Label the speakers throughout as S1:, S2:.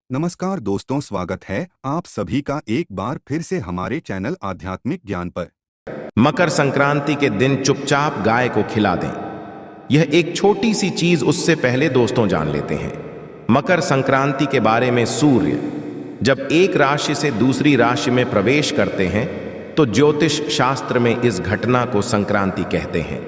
S1: नमस्कार दोस्तों, स्वागत है आप सभी का एक बार फिर से हमारे चैनल आध्यात्मिक ज्ञान पर।
S2: मकर संक्रांति के दिन चुपचाप गाय को खिला दें। यह एक छोटी सी चीज, उससे पहले दोस्तों जान लेते हैं मकर संक्रांति के बारे में। सूर्य जब एक राशि से दूसरी राशि में प्रवेश करते हैं तो ज्योतिष शास्त्र में इस घटना को संक्रांति कहते हैं।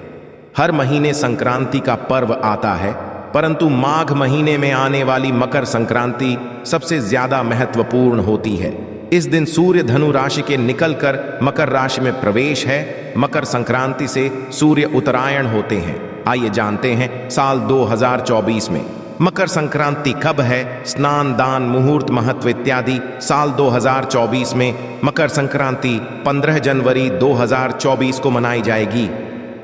S2: हर महीने संक्रांति का पर्व आता है, परंतु माघ महीने में आने वाली मकर संक्रांति सबसे ज्यादा महत्वपूर्ण होती है। इस दिन सूर्य धनु राशि के निकलकर मकर राशि में प्रवेश है। मकर संक्रांति से सूर्य उत्तरायण होते हैं। आइए जानते हैं साल 2024 में मकर संक्रांति कब है, स्नान, दान, मुहूर्त, महत्व इत्यादि। साल 2024 में मकर संक्रांति 15 जनवरी 2024 को मनाई जाएगी।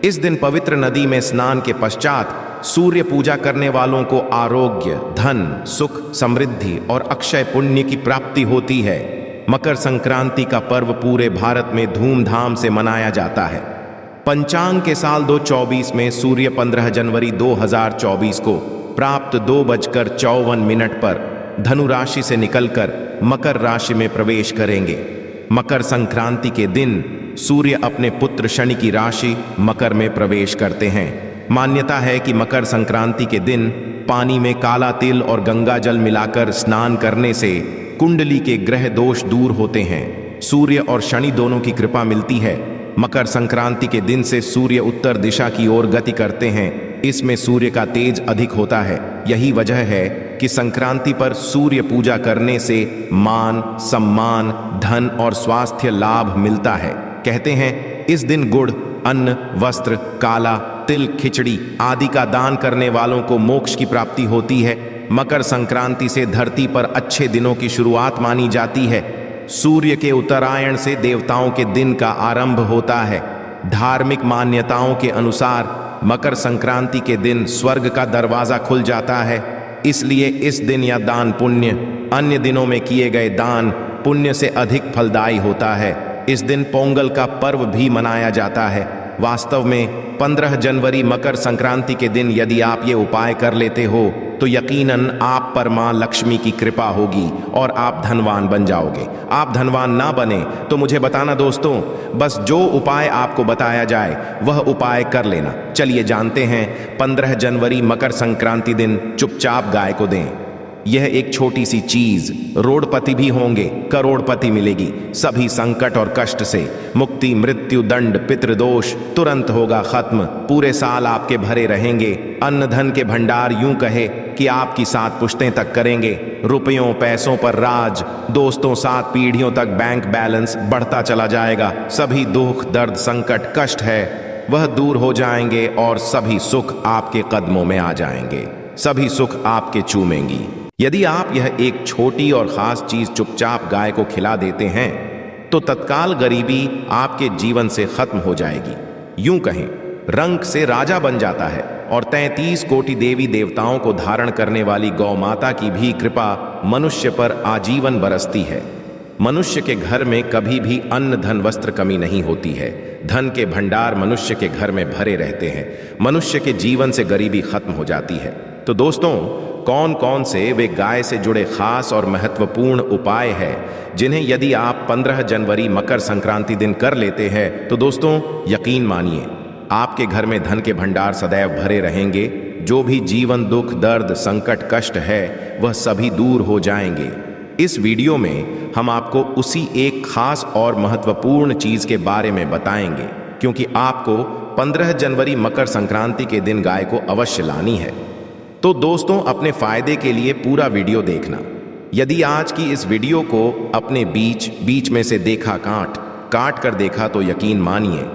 S2: इस दिन पवित्र नदी में स्नान के पश्चात सूर्य पूजा करने वालों को आरोग्य, धन, सुख, समृद्धि और अक्षय पुण्य की प्राप्ति होती है। मकर संक्रांति का पर्व पूरे भारत में धूमधाम से मनाया जाता है। पंचांग के साल 2024 में सूर्य 15 जनवरी 2024 को प्राप्त 2:54 पर धनु राशि से निकलकर मकर राशि में प्रवेश करेंगे। मकर संक्रांति के दिन सूर्य अपने पुत्र शनि की राशि मकर में प्रवेश करते हैं। मान्यता है कि मकर संक्रांति के दिन पानी में काला तिल और गंगा जल मिलाकर स्नान करने से कुंडली के ग्रह दोष दूर होते हैं। सूर्य और शनि दोनों की कृपा मिलती है। मकर संक्रांति के दिन से सूर्य उत्तर दिशा की ओर गति करते हैं। इसमें सूर्य का तेज अधिक होता है। यही वजह है कि संक्रांति पर सूर्य पूजा करने से मान, सम्मान, धन और स्वास्थ्य लाभ मिलता है। कहते हैं इस दिन गुड़, अन्न, वस्त्र, काला तिल, खिचड़ी आदि का दान करने वालों को मोक्ष की प्राप्ति होती है। मकर संक्रांति से धरती पर अच्छे दिनों की शुरुआत मानी जाती है। सूर्य के उत्तरायण से देवताओं के दिन का आरंभ होता है। धार्मिक मान्यताओं के अनुसार मकर संक्रांति के दिन स्वर्ग का दरवाजा खुल जाता है। इसलिए इस दिन या दान पुण्य अन्य दिनों में किए गए दान पुण्य से अधिक फलदायी होता है। इस दिन पोंगल का पर्व भी मनाया जाता है। वास्तव में 15 जनवरी मकर संक्रांति के दिन यदि आप ये उपाय कर लेते हो तो यकीनन आप पर मां लक्ष्मी की कृपा होगी और आप धनवान बन जाओगे। आप धनवान ना बने तो मुझे बताना दोस्तों, बस जो उपाय आपको बताया जाए वह उपाय कर लेना। चलिए जानते हैं 15 जनवरी मकर संक्रांति दिन चुपचाप गाय को दें। यह एक छोटी सी चीज, रोडपति भी होंगे, करोड़पति मिलेगी। सभी संकट और कष्ट से मुक्ति, मृत्यु, दंड, पितृदोष तुरंत होगा खत्म। पूरे साल आपके भरे रहेंगे। अन्न धन के भंडार यूं कहे कि आपकी 7 पुश्तें तक करेंगे। रुपयों पैसों पर राज, दोस्तों 7 पीढ़ियों तक बैंक बैलेंस बढ़ता चला जाएगा। सभी दुख, दर्द, संकट, कष्ट है वह दूर हो जाएंगे और सभी सुख आपके कदमों में आ जाएंगे। सभी सुख आपके चूमेंगी। यदि आप यह एक छोटी और खास चीज चुपचाप गाय को खिला देते हैं तो तत्काल गरीबी आपके जीवन से खत्म हो जाएगी। यूं कहें रंक से राजा बन जाता है और 33 कोटि देवी देवताओं को धारण करने वाली गौ माता की भी कृपा मनुष्य पर आजीवन बरसती है। मनुष्य के घर में कभी भी अन्न, धन, वस्त्र कमी नहीं होती है। धन के भंडार मनुष्य के घर में भरे रहते हैं। मनुष्य के जीवन से गरीबी खत्म हो जाती है। तो दोस्तों, कौन कौन से वे गाय से जुड़े खास और महत्वपूर्ण उपाय हैं जिन्हें यदि आप 15 जनवरी मकर संक्रांति दिन कर लेते हैं तो दोस्तों यकीन मानिए आपके घर में धन के भंडार सदैव भरे रहेंगे। जो भी जीवन दुख, दर्द, संकट, कष्ट है वह सभी दूर हो जाएंगे। इस वीडियो में हम आपको उसी एक खास और महत्वपूर्ण चीज के बारे में बताएंगे, क्योंकि आपको 15 जनवरी मकर संक्रांति के दिन गाय को अवश्य लानी है। तो दोस्तों, अपने फायदे के लिए पूरा वीडियो देखना। यदि आज की इस वीडियो को अपने बीच में से देखा, काट कर देखा तो यकीन मानिए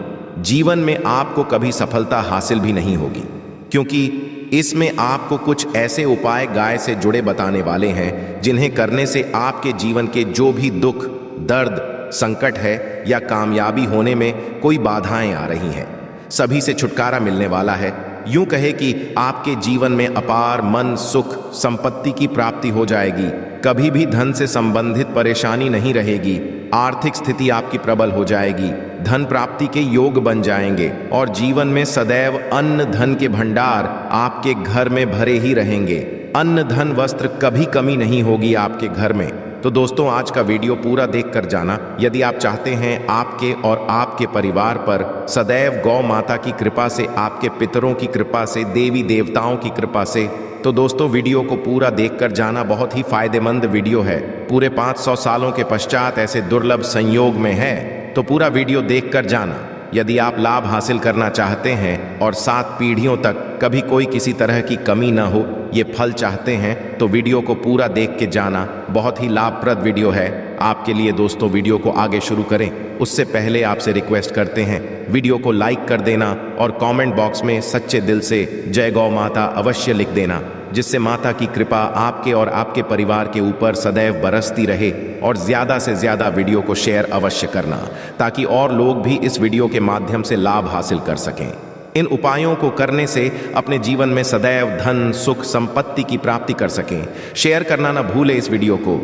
S2: जीवन में आपको कभी सफलता हासिल भी नहीं होगी, क्योंकि इसमें आपको कुछ ऐसे उपाय गाय से जुड़े बताने वाले हैं जिन्हें करने से आपके जीवन के जो भी दुख, दर्द, संकट है या कामयाबी होने में कोई बाधाएं आ रही हैं, सभी से छुटकारा मिलने वाला है। यूं कहे कि आपके जीवन में अपार मन, सुख, संपत्ति की प्राप्ति हो जाएगी। कभी भी धन से संबंधित परेशानी नहीं रहेगी। आर्थिक स्थिति आपकी प्रबल हो जाएगी। धन प्राप्ति के योग बन जाएंगे और जीवन में सदैव अन्न, धन के भंडार आपके घर में भरे ही रहेंगे। अन्न धन वस्त्र कभी कमी नहीं होगी आपके घर में। तो दोस्तों, आज का वीडियो पूरा देख कर जाना यदि आप चाहते हैं आपके और आपके परिवार पर सदैव गौ माता की कृपा से, आपके पितरों की कृपा से, देवी देवताओं की कृपा से। तो दोस्तों, वीडियो को पूरा देख कर जाना, बहुत ही फायदेमंद वीडियो है। पूरे 500 सालों के पश्चात ऐसे दुर्लभ संयोग में है, तो पूरा वीडियो देख कर जाना। यदि आप लाभ हासिल करना चाहते हैं और 7 पीढ़ियों तक कभी कोई किसी तरह की कमी ना हो, ये फल चाहते हैं, तो वीडियो को पूरा देख के जाना। बहुत ही लाभप्रद वीडियो है आपके लिए। दोस्तों, वीडियो को आगे शुरू करें उससे पहले आपसे रिक्वेस्ट करते हैं वीडियो को लाइक कर देना और कमेंट बॉक्स में सच्चे दिल से जय गौ माता अवश्य लिख देना, जिससे माता की कृपा आपके और आपके परिवार के ऊपर सदैव बरसती रहे। और ज़्यादा से ज़्यादा वीडियो को शेयर अवश्य करना, ताकि और लोग भी इस वीडियो के माध्यम से लाभ हासिल कर सकें। इन उपायों को करने से अपने जीवन में सदैव धन सुख संपत्ति की प्राप्ति कर सकें। शेयर करना ना भूले इस वीडियो को,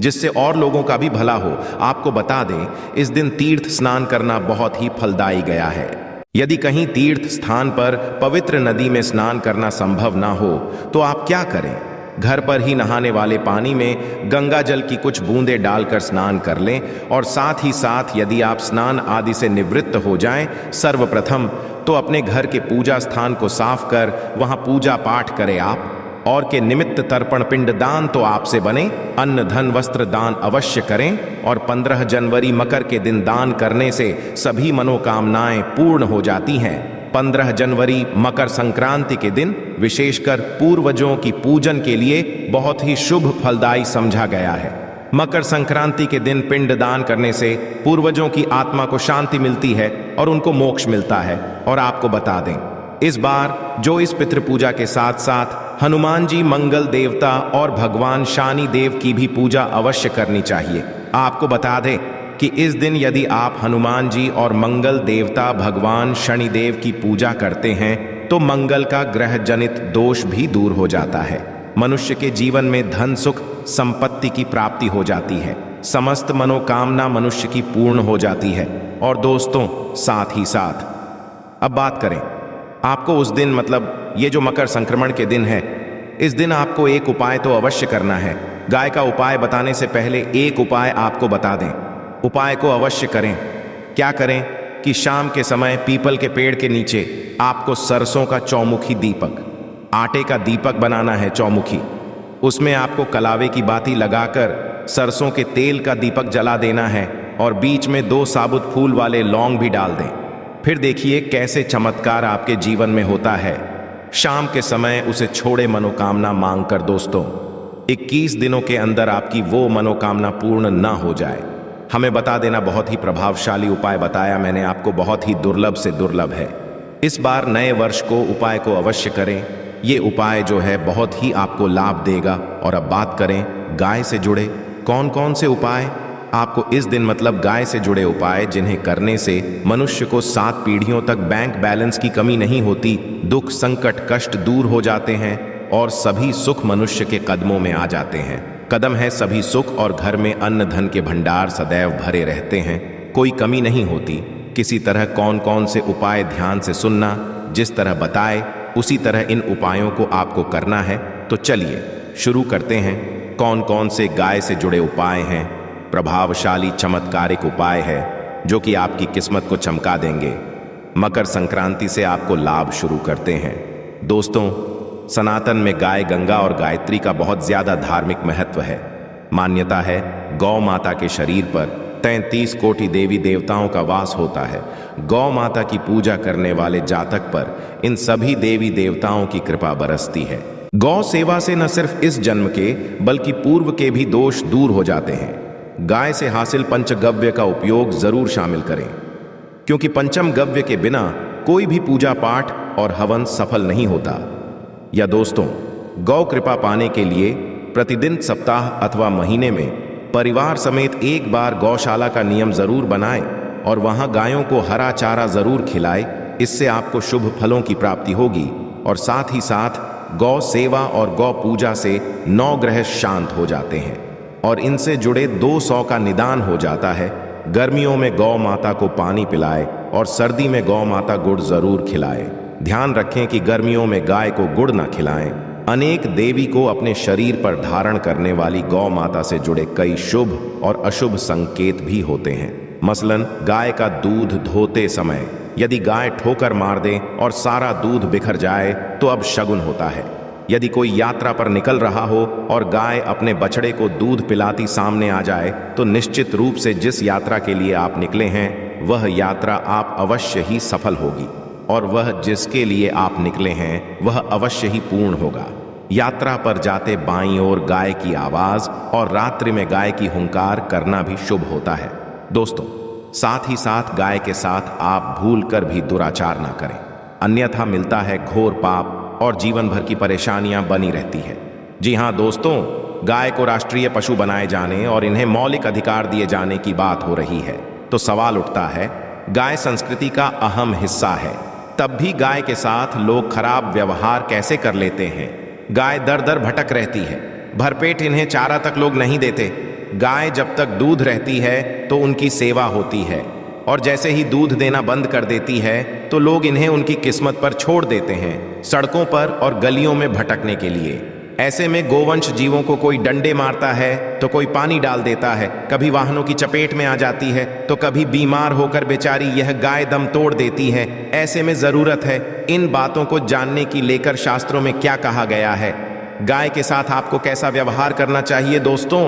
S2: जिससे और लोगों का भी भला हो। आपको बता दें, इस दिन तीर्थ स्नान करना बहुत ही फलदायी गया है। यदि कहीं तीर्थ स्थान पर पवित्र नदी में स्नान करना संभव ना हो, तो आप क्या करें? घर पर ही नहाने वाले पानी में गंगा जल की कुछ बूंदें डालकर स्नान कर लें। और साथ ही साथ यदि आप स्नान आदि से निवृत्त हो जाएं, सर्वप्रथम तो अपने घर के पूजा स्थान को साफ कर वहां पूजा पाठ करें आप। और के निमित्त तर्पण पिंड दान तो आपसे बने, अन्न धन वस्त्र दान अवश्य करें। और 15 जनवरी मकर के दिन दान करने से सभी मनोकामनाएं पूर्ण हो जाती हैं। 15 जनवरी मकर संक्रांति के दिन विशेषकर पूर्वजों की पूजन के लिए बहुत ही शुभ फलदायी समझा गया है। मकर संक्रांति के दिन पिंड दान करने से पूर्वजों की आत्मा को शांति मिलती है और उनको मोक्ष मिलता है। और आपको बता दें, इस बार जो इस पितृ पूजा के साथ साथ हनुमान जी, मंगल देवता और भगवान शनि देव की भी पूजा अवश्य करनी चाहिए। आपको बता दें कि इस दिन यदि आप हनुमान जी और मंगल देवता भगवान शनि देव की पूजा करते हैं, तो मंगल का ग्रह जनित दोष भी दूर हो जाता है। मनुष्य के जीवन में धन सुख संपत्ति की प्राप्ति हो जाती है। समस्त मनोकामना मनुष्य की पूर्ण हो जाती है। और दोस्तों, साथ ही साथ अब बात करें आपको उस दिन, मतलब ये जो मकर संक्रमण के दिन है, इस दिन आपको एक उपाय तो अवश्य करना है। गाय का उपाय बताने से पहले एक उपाय आपको बता दें। उपाय को अवश्य करें। क्या करें कि शाम के समय पीपल के पेड़ के नीचे आपको सरसों का चौमुखी दीपक, आटे का दीपक बनाना है चौमुखी। उसमें आपको कलावे की बाती लगाकर सरसों के तेल का दीपक जला देना है और बीच में 2 साबुत फूल वाले लौंग भी डाल दें। फिर देखिए कैसे चमत्कार आपके जीवन में होता है। शाम के समय उसे छोड़े मनोकामना मांग कर दोस्तों, 21 दिनों के अंदर आपकी वो मनोकामना पूर्ण ना हो जाए। हमें बता देना, बहुत ही प्रभावशाली उपाय बताया मैंने आपको, बहुत ही दुर्लभ से दुर्लभ है। इस बार नए वर्ष को उपाय को अवश्य करें। ये उपाय जो है बहुत ही आपको लाभ देगा। और अब बात करें गाय से जुड़े कौन कौन से उपाय आपको इस दिन, मतलब गाय से जुड़े उपाय जिन्हें करने से मनुष्य को 7 पीढ़ियों तक बैंक बैलेंस की कमी नहीं होती, दुख संकट कष्ट दूर हो जाते हैं और सभी सुख मनुष्य के कदमों में आ जाते हैं। कदम है सभी सुख और घर में अन्न धन के भंडार सदैव भरे रहते हैं, कोई कमी नहीं होती। किसी तरह कौन कौन से उपाय ध्यान से सुनना, जिस तरह बताए उसी तरह इन उपायों को आपको करना है। तो चलिए शुरू करते हैं। कौन कौन से गाय से जुड़े उपाय हैं, प्रभावशाली चमत्कारिक उपाय है जो कि आपकी किस्मत को चमका देंगे। मकर संक्रांति से आपको लाभ शुरू करते हैं। दोस्तों, सनातन में गाय गंगा और गायत्री का बहुत ज्यादा धार्मिक महत्व है। मान्यता है गौ माता के शरीर पर 33 कोटि देवी देवताओं का वास होता है। गौ माता की पूजा करने वाले जातक पर इन सभी देवी देवताओं की कृपा बरसती है। गौ सेवा से न सिर्फ इस जन्म के बल्कि पूर्व के भी दोष दूर हो जाते हैं। गाय से हासिल पंचगव्य का उपयोग जरूर शामिल करें, क्योंकि पंचम गव्य के बिना कोई भी पूजा पाठ और हवन सफल नहीं होता। या दोस्तों, गौ कृपा पाने के लिए प्रतिदिन, सप्ताह अथवा महीने में परिवार समेत एक बार गौशाला का नियम जरूर बनाएं और वहां गायों को हरा चारा जरूर खिलाएं। इससे आपको शुभ फलों की प्राप्ति होगी। और साथ ही साथ गौ सेवा और गौ पूजा से 9 ग्रह शांत हो जाते हैं और इनसे जुड़े 200 का निदान हो जाता है। गर्मियों में गौ माता को पानी पिलाए और सर्दी में गौ माता गुड़ जरूर खिलाए। ध्यान रखें कि गर्मियों में गाय को गुड़ ना खिलाएं अनेक देवी को अपने शरीर पर धारण करने वाली गौ माता से जुड़े कई शुभ और अशुभ संकेत भी होते हैं। मसलन गाय का दूध धोते समय यदि गाय ठोकर मार दे और सारा दूध बिखर जाए तो अब शगुन होता है। यदि कोई यात्रा पर निकल रहा हो और गाय अपने बछड़े को दूध पिलाती सामने आ जाए तो निश्चित रूप से जिस यात्रा के लिए आप निकले हैं वह यात्रा आप अवश्य ही सफल होगी और वह जिसके लिए आप निकले हैं वह अवश्य ही पूर्ण होगा। यात्रा पर जाते बाईं ओर गाय की आवाज और रात्रि में गाय की हुंकार करना भी शुभ होता है। दोस्तों, साथ ही साथ गाय के साथ आप भूलकर भी दुराचार ना करें, अन्यथा मिलता है घोर पाप और जीवन भर की परेशानियां बनी रहती है। जी हाँ दोस्तों, गाय को राष्ट्रीय पशु बनाए जाने और इन्हें मौलिक अधिकार दिए जाने की बात हो रही है तो सवाल उठता है, गाय संस्कृति का अहम हिस्सा है, तब भी गाय के साथ लोग खराब व्यवहार कैसे कर लेते हैं। गाय दर दर भटक रहती है, भरपेट इन्हें चारा तक लोग नहीं देते। गाय जब तक दूध रहती है तो उनकी सेवा होती है और जैसे ही दूध देना बंद कर देती है तो लोग इन्हें उनकी किस्मत पर छोड़ देते हैं, सड़कों पर और गलियों में भटकने के लिए। ऐसे में गोवंश जीवों को कोई डंडे मारता है तो कोई पानी डाल देता है, कभी वाहनों की चपेट में आ जाती है तो कभी बीमार होकर बेचारी यह गाय दम तोड़ देती है। ऐसे में जरूरत है इन बातों को जानने की लेकर शास्त्रों में क्या कहा गया है, गाय के साथ आपको कैसा व्यवहार करना चाहिए। दोस्तों,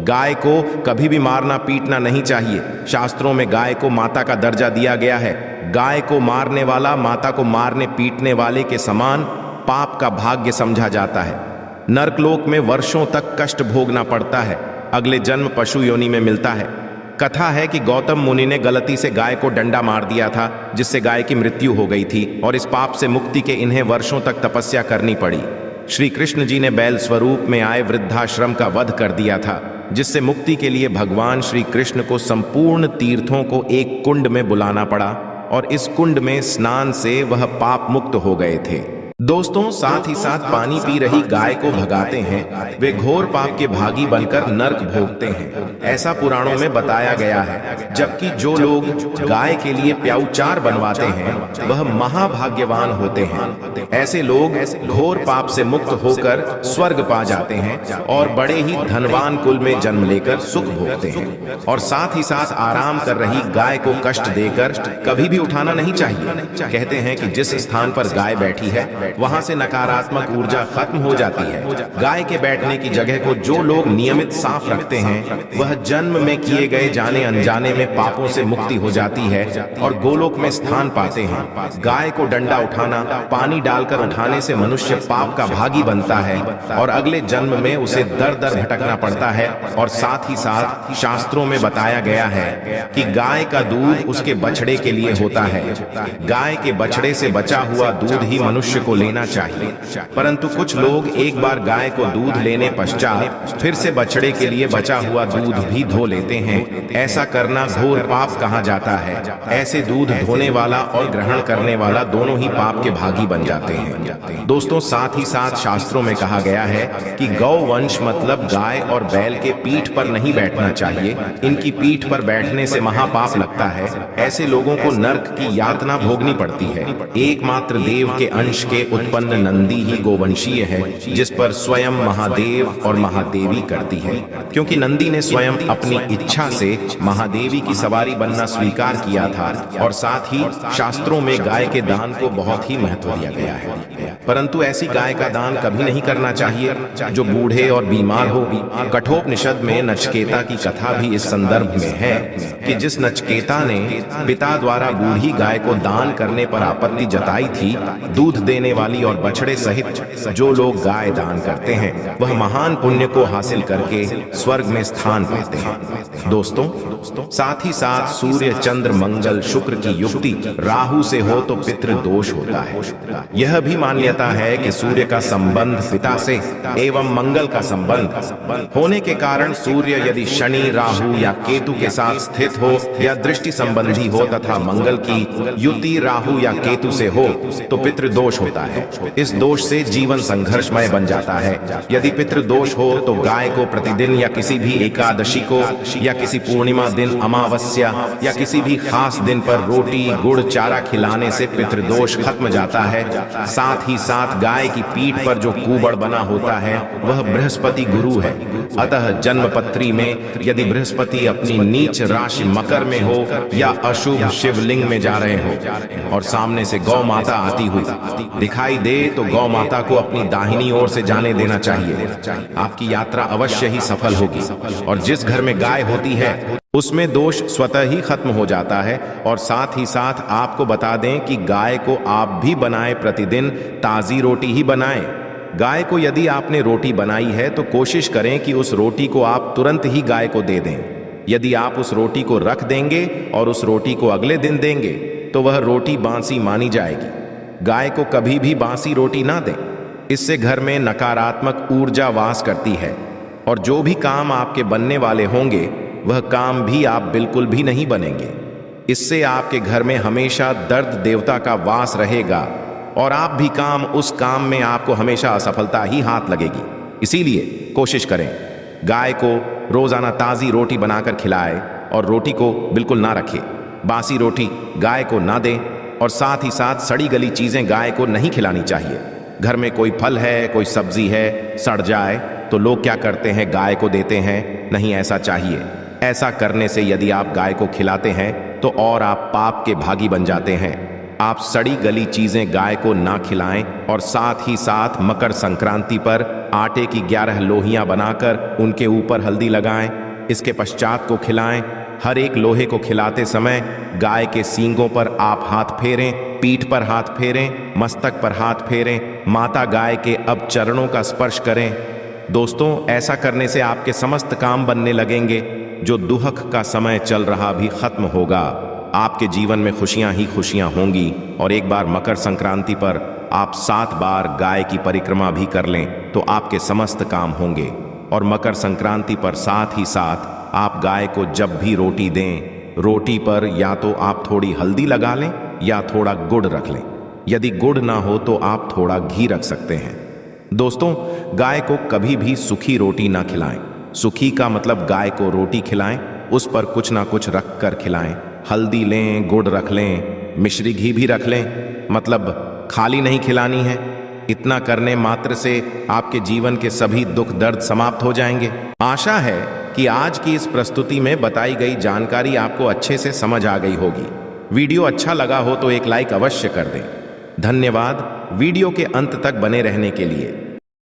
S2: गाय को कभी भी मारना पीटना नहीं चाहिए। शास्त्रों में गाय को माता का दर्जा दिया गया है। गाय को मारने वाला माता को मारने पीटने वाले के समान पाप का भाग्य समझा जाता है। नरकलोक में वर्षों तक कष्ट भोगना पड़ता है, अगले जन्म पशु योनि में मिलता है। कथा है कि गौतम मुनि ने गलती से गाय को डंडा मार दिया था जिससे गाय की मृत्यु हो गई थी और इस पाप से मुक्ति के इन्हें वर्षों तक तपस्या करनी पड़ी। श्री कृष्ण जी ने बैल स्वरूप में आए वृद्धाश्रम का वध कर दिया था जिससे मुक्ति के लिए भगवान श्री कृष्ण को संपूर्ण तीर्थों को एक कुंड में बुलाना पड़ा और इस कुंड में स्नान से वह पाप मुक्त हो गए थे। दोस्तों, साथ ही साथ पानी पी रही गाय को भगाते हैं, वे घोर पाप के भागी बनकर नरक भोगते हैं, ऐसा पुराणों में बताया गया है। जबकि जो लोग गाय के लिए प्याऊचार बनवाते हैं वह महाभाग्यवान होते हैं। ऐसे लोग घोर पाप से मुक्त होकर स्वर्ग पा जाते हैं और बड़े ही धनवान कुल में जन्म लेकर सुख भोगते हैं। और साथ ही साथ आराम कर रही गाय को कष्ट देकर कभी भी उठाना नहीं चाहिए। कहते हैं कि जिस स्थान पर गाय बैठी है वहां से नकारात्मक ऊर्जा खत्म हो जाती है। गाय के बैठने की जगह को जो लोग नियमित साफ रखते हैं वह जन्म में किए गए जाने अनजाने में पापों से मुक्ति हो जाती है और गोलोक में स्थान पाते हैं। गाय को डंडा उठाना, पानी डालकर उठाने से मनुष्य पाप का भागी बनता है और अगले जन्म में उसे दर दर भटकना पड़ता है। और साथ ही साथ शास्त्रों में बताया गया है कि गाय का दूध उसके बछड़े के लिए होता है। गाय के बछड़े से बचा हुआ दूध ही मनुष्य को लेना चाहिए, परंतु कुछ लोग एक बार गाय को दूध लेने पश्चात फिर से बछड़े के लिए बचा हुआ दूध भी धो लेते हैं। ऐसा करना घोर पाप कहा जाता है। ऐसे दूध धोने वाला और ग्रहण करने वाला दोनों ही पाप के भागी बन जाते हैं। दोस्तों, साथ ही साथ शास्त्रों में कहा गया है कि गौवंश मतलब गाय और बैल के पीठ पर नहीं बैठना चाहिए। इनकी पीठ पर बैठने से महापाप लगता है। ऐसे लोगों को नरक की यातना भोगनी पड़ती है। एकमात्र देव के अंश के उत्पन्न नंदी ही गोवंशीय है जिस पर स्वयं महादेव और महादेवी करती है, क्योंकि नंदी ने स्वयं अपनी इच्छा से महादेवी की सवारी बनना स्वीकार किया था। और साथ ही शास्त्रों में गाय के दान को बहुत ही महत्व दिया गया है। परंतु ऐसी गाय का दान कभी नहीं करना चाहिए जो बूढ़े और बीमार हो। कठोपनिषद में नचकेता की कथा भी इस संदर्भ में है कि जिस नचकेता ने पिता द्वारा बूढ़ी गाय को दान करने पर आपत्ति जताई थी, दूध देने वाली और बछड़े सहित जो लोग गाय दान करते हैं वह महान पुण्य को हासिल करके स्वर्ग में स्थान पाते हैं। दोस्तों, साथ ही साथ सूर्य, चंद्र, मंगल, शुक्र की युक्ति राहु से हो तो पितृ दोष होता है। यह भी मान्यता है कि सूर्य का संबंध पिता से एवं मंगल का संबंध होने के कारण सूर्य यदि शनि, राहु या केतु के साथ स्थित हो या दृष्टि संबंधी हो तथा मंगल की युति राहु या केतु से हो तो पितृ दोष होता है। इस दोष से जीवन संघर्षमय बन जाता है। यदि पितृ दोष हो तो गाय को प्रतिदिन या किसी भी एकादशी को या किसी पूर्णिमा दिन, अमावस्या या किसी भी खास दिन पर रोटी, गुड़, चारा खिलाने से पितृदोष खत्म जाता है। साथ ही साथ गाय की पीठ पर जो कूबड़ बना होता है वह बृहस्पति गुरु है। अतः जन्मपत्री में यदि बृहस्पति अपनी नीच राशि मकर में हो या अशुभ शिवलिंग में जा रहे हो और सामने से गौ माता आती हुई दिखाई दे तो गौ माता को अपनी दाहिनी ओर से जाने देना चाहिए। आपकी यात्रा अवश्य ही सफल होगी और जिस घर में गाय होती है उसमें दोष स्वतः ही खत्म हो जाता है। और साथ ही साथ आपको बता दें कि गाय को आप भी बनाएं, प्रतिदिन ताज़ी रोटी ही बनाएं। गाय को यदि आपने रोटी बनाई है तो कोशिश करें कि उस रोटी को आप तुरंत ही गाय को दे दें। यदि आप उस रोटी को रख देंगे और उस रोटी को अगले दिन देंगे तो वह रोटी बासी मानी जाएगी। गाय को कभी भी बासी रोटी ना दें, इससे घर में नकारात्मक ऊर्जा वास करती है और जो भी काम आपके बनने वाले होंगे वह काम भी आप बिल्कुल भी नहीं बनेंगे। इससे आपके घर में हमेशा दर्द देवता का वास रहेगा और आप भी उस काम में आपको हमेशा असफलता ही हाथ लगेगी। इसीलिए कोशिश करें गाय को रोजाना ताज़ी रोटी बनाकर खिलाएं और रोटी को बिल्कुल ना रखें। बासी रोटी गाय को ना दें और साथ ही साथ सड़ी गली चीज़ें गाय को नहीं खिलानी चाहिए। घर में कोई फल है, कोई सब्जी है, सड़ जाए तो लोग क्या करते हैं, गाय को देते हैं। नहीं, ऐसा चाहिए। ऐसा करने से यदि आप गाय को खिलाते हैं तो और आप पाप के भागी बन जाते हैं। आप सड़ी गली चीजें गाय को ना खिलाएं और साथ ही साथ मकर संक्रांति पर आटे की 11 लोहियां बनाकर उनके ऊपर हल्दी लगाएं। इसके पश्चात को खिलाएं। हर एक लोहे को खिलाते समय गाय के सींगों पर आप हाथ फेरें, पीठ पर हाथ फेरें, मस्तक पर हाथ फेरें। माता गाय के अब चरणों का स्पर्श करें। दोस्तों, ऐसा करने से आपके समस्त काम बनने लगेंगे। जो दुहक का समय चल रहा भी खत्म होगा। आपके जीवन में खुशियां ही खुशियां होंगी। और एक बार मकर संक्रांति पर आप 7 बार गाय की परिक्रमा भी कर लें तो आपके समस्त काम होंगे। और मकर संक्रांति पर साथ ही साथ आप गाय को जब भी रोटी दें, रोटी पर या तो आप थोड़ी हल्दी लगा लें या थोड़ा गुड़ रख लें। यदि गुड़ ना हो तो आप थोड़ा घी रख सकते हैं। दोस्तों, गाय को कभी भी सूखी रोटी ना खिलाएं। सूखी का मतलब गाय को रोटी खिलाएं, उस पर कुछ ना कुछ रख कर खिलाएं। हल्दी लें, गुड़ रख लें, मिश्री घी भी रख लें, मतलब खाली नहीं खिलानी है। इतना करने मात्र से आपके जीवन के सभी दुख दर्द समाप्त हो जाएंगे। आशा है कि आज की इस प्रस्तुति में बताई गई जानकारी आपको अच्छे से समझ आ गई होगी। वीडियो अच्छा लगा हो तो एक लाइक अवश्य कर दें। धन्यवाद वीडियो के अंत तक बने रहने के लिए।